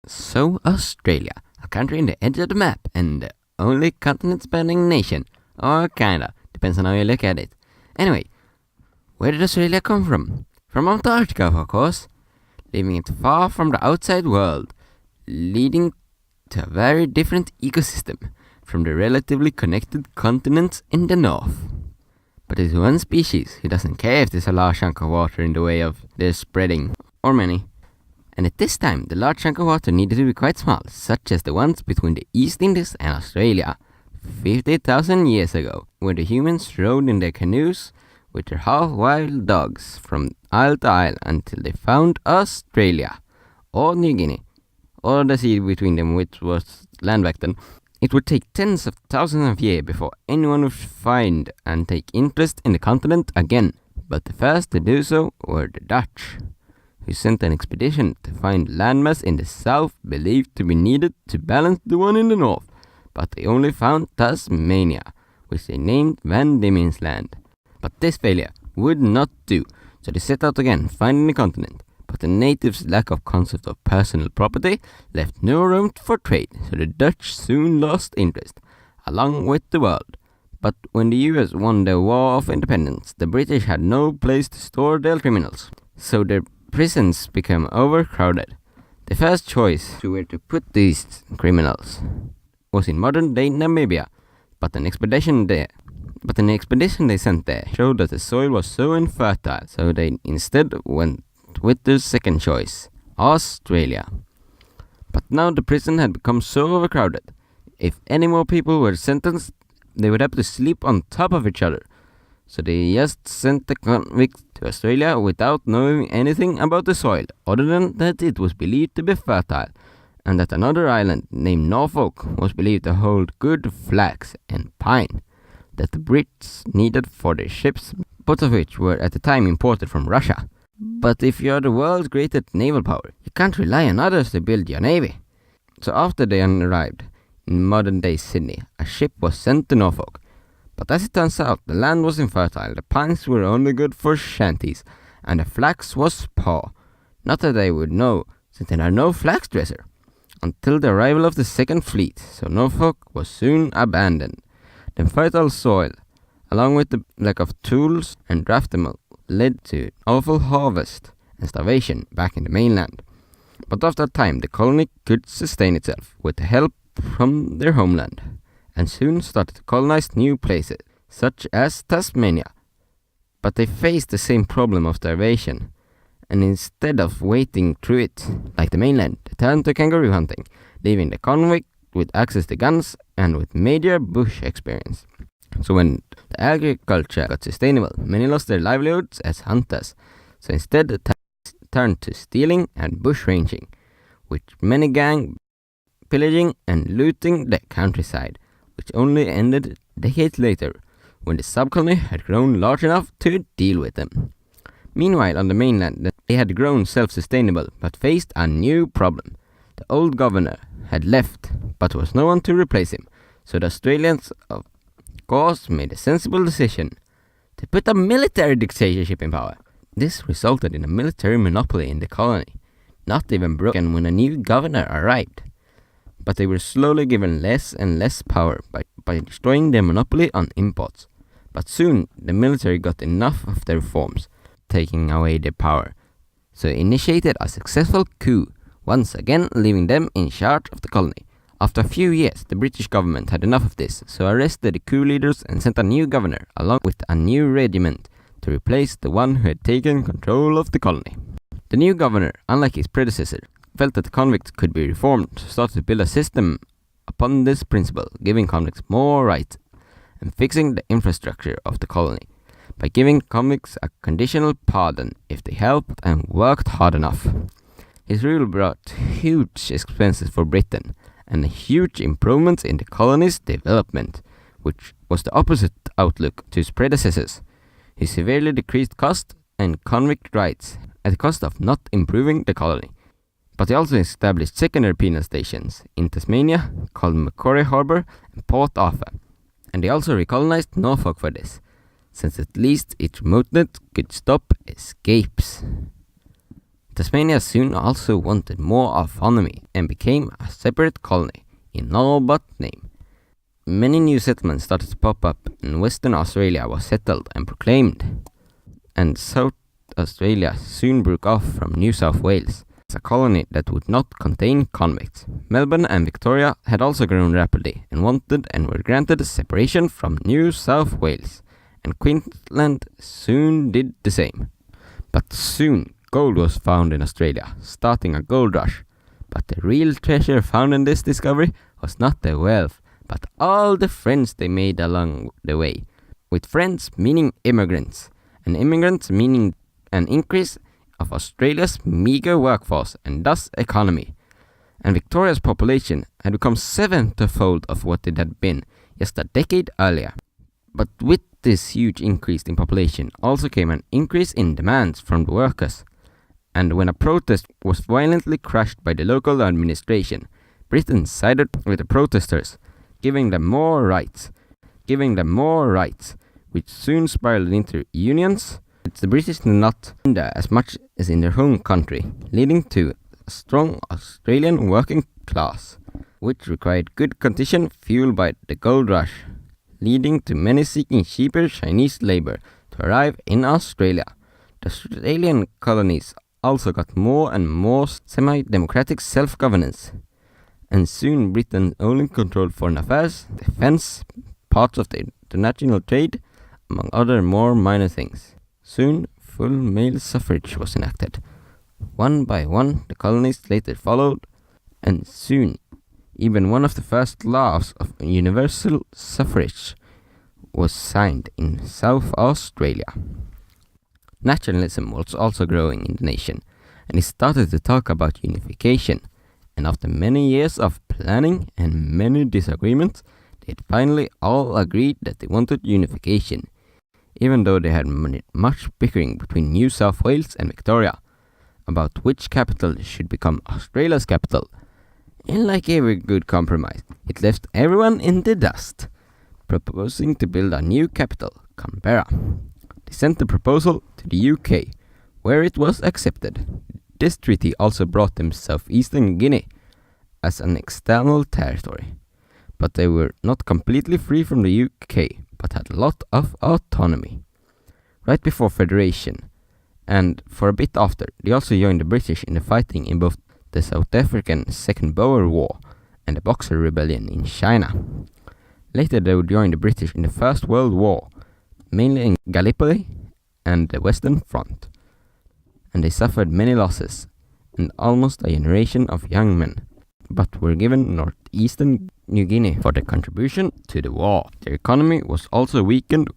So Australia, a country in the edge of the map and the only continent-spanning nation, or kinda, depends on how you look at it. Anyway, where did Australia come from? From Antarctica, of course, leaving it far from the outside world, leading to a very different ecosystem from the relatively connected continents in the north. But there's one species who doesn't care if there's a large chunk of water in the way of their spreading, or many. And at this time, the large chunk of water needed to be quite small, such as the ones between the East Indies and Australia, 50,000 years ago, where the humans rode in their canoes with their half-wild dogs from isle to isle until they found Australia, or New Guinea, or the sea between them, which was land back then. It would take tens of thousands of years before anyone would find and take interest in the continent again, but the first to do so were the Dutch, who sent an expedition to find landmass in the south believed to be needed to balance the one in the north, but they only found Tasmania, which they named Van Diemen's Land. But this failure would not do, so they set out again, finding the continent. But the natives' lack of concept of personal property left no room for trade, so the Dutch soon lost interest, along with the world. But when the US won the War of Independence, the British had no place to store their criminals, so their prisons became overcrowded. The first choice to where to put these criminals was in modern-day Namibia, but an expedition they sent there showed that the soil was so infertile, so they instead went with the second choice, Australia. But now the prison had become so overcrowded, if any more people were sentenced, they would have to sleep on top of each other. So they just sent the convicts to Australia without knowing anything about the soil, other than that it was believed to be fertile, and that another island named Norfolk was believed to hold good flax and pine that the Brits needed for their ships, both of which were at the time imported from Russia. But if you're the world's greatest naval power, you can't rely on others to build your navy. So after they arrived in modern-day Sydney, a ship was sent to Norfolk. But as it turns out, the land was infertile, the pines were only good for shanties, and the flax was poor. Not that they would know, since there are no flax dresser, until the arrival of the Second Fleet, so Norfolk was soon abandoned. The fertile soil, along with the lack of tools and draftable, led to awful harvest and starvation back in the mainland. But after a time, the colony could sustain itself with the help from their homeland, and soon started to colonize new places, such as Tasmania. But they faced the same problem of starvation, and instead of wading through it like the mainland, they turned to kangaroo hunting, leaving the convict with access to guns and with major bush experience. So when the agriculture got sustainable, many lost their livelihoods as hunters, so instead they turned to stealing and bushranging, which many gang pillaging and looting the countryside, which only ended decades later, when the subcolony had grown large enough to deal with them. Meanwhile, on the mainland, they had grown self-sustainable, but faced a new problem. The old governor had left, but there was no one to replace him, so the Australians of course made a sensible decision to put a military dictatorship in power. This resulted in a military monopoly in the colony, not even broken when a new governor arrived. But they were slowly given less and less power by destroying their monopoly on imports. But soon the military got enough of the reforms, taking away their power, so initiated a successful coup, once again leaving them in charge of the colony. After a few years, the British government had enough of this, so arrested the coup leaders and sent a new governor, along with a new regiment, to replace the one who had taken control of the colony. The new governor, unlike his predecessor, felt that the convicts could be reformed, so started to build a system upon this principle, giving convicts more rights, and fixing the infrastructure of the colony, by giving convicts a conditional pardon if they helped and worked hard enough. His rule brought huge expenses for Britain, and huge improvements in the colony's development, which was the opposite outlook to his predecessors. He severely decreased cost and convict rights at the cost of not improving the colony. But he also established secondary penal stations in Tasmania, called Macquarie Harbour and Port Arthur, and they also recolonized Norfolk for this, since at least its remoteness could stop escapes. Tasmania soon also wanted more autonomy and became a separate colony in all but name. Many new settlements started to pop up, and Western Australia was settled and proclaimed, and South Australia soon broke off from New South Wales as a colony that would not contain convicts. Melbourne and Victoria had also grown rapidly and wanted and were granted separation from New South Wales, and Queensland soon did the same. But soon gold was found in Australia, starting a gold rush. But the real treasure found in this discovery was not the wealth, but all the friends they made along the way. With friends meaning immigrants, and immigrants meaning an increase of Australia's meager workforce and thus economy. And Victoria's population had become sevenfold of what it had been just a decade earlier. But with this huge increase in population also came an increase in demands from the workers. And when a protest was violently crushed by the local administration, Britain sided with the protesters, giving them more rights, which soon spiraled into unions. The British did not hinder as much as in their home country, leading to a strong Australian working class, which required good condition fueled by the gold rush, leading to many seeking cheaper Chinese labour to arrive in Australia. The Australian colonies also got more and more semi-democratic self-governance, and soon Britain only controlled foreign affairs, defence, parts of the international trade, among other more minor things. Soon, full male suffrage was enacted. One by one, the colonies later followed, and soon, even one of the first laws of universal suffrage was signed in South Australia. Nationalism was also growing in the nation, and it started to talk about unification, and after many years of planning and many disagreements, they had finally all agreed that they wanted unification, even though they had much bickering between New South Wales and Victoria about which capital should become Australia's capital. And like every good compromise, it left everyone in the dust, proposing to build a new capital, Canberra. They sent the proposal to the UK, where it was accepted. This treaty also brought them southeastern Guinea as an external territory, but they were not completely free from the UK, but had a lot of autonomy. Right before Federation, and for a bit after, they also joined the British in the fighting in both the South African Second Boer War and the Boxer Rebellion in China. Later they would join the British in the First World War, mainly in Gallipoli and the Western Front, and they suffered many losses and almost a generation of young men, but were given northeastern New Guinea for their contribution to the war. Their economy was also weakened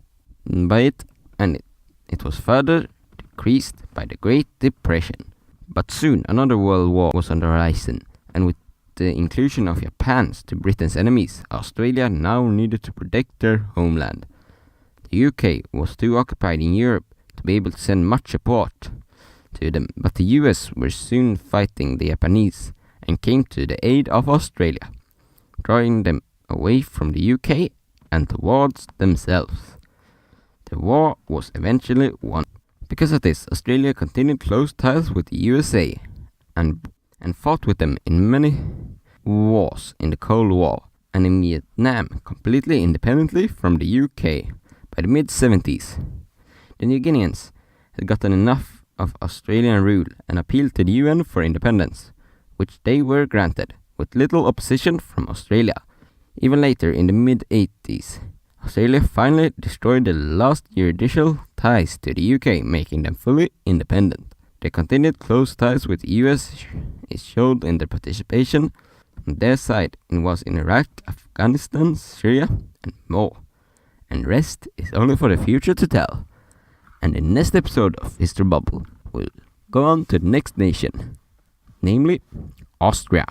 by it, and it was further decreased by the Great Depression. But soon another world war was on the horizon, and with the inclusion of Japan to Britain's enemies, Australia now needed to protect their homeland. The UK was too occupied in Europe to be able to send much support to them, but the US were soon fighting the Japanese and came to the aid of Australia, drawing them away from the UK and towards themselves. The war was eventually won. Because of this, Australia continued close ties with the USA and fought with them in many wars in the Cold War, and in Vietnam completely independently from the UK by the mid-70s. The New Guineans had gotten enough of Australian rule and appealed to the UN for independence, which they were granted, with little opposition from Australia. Even later, in the mid-80s, Australia finally destroyed the last judicial ties to the UK, making them fully independent. Their continued close ties with the US is showed in their participation on their side was in Iraq, Afghanistan, Syria, and more. And rest is only for the future to tell. And in the next episode of History Bubble, we'll go on to the next nation, namely Austria.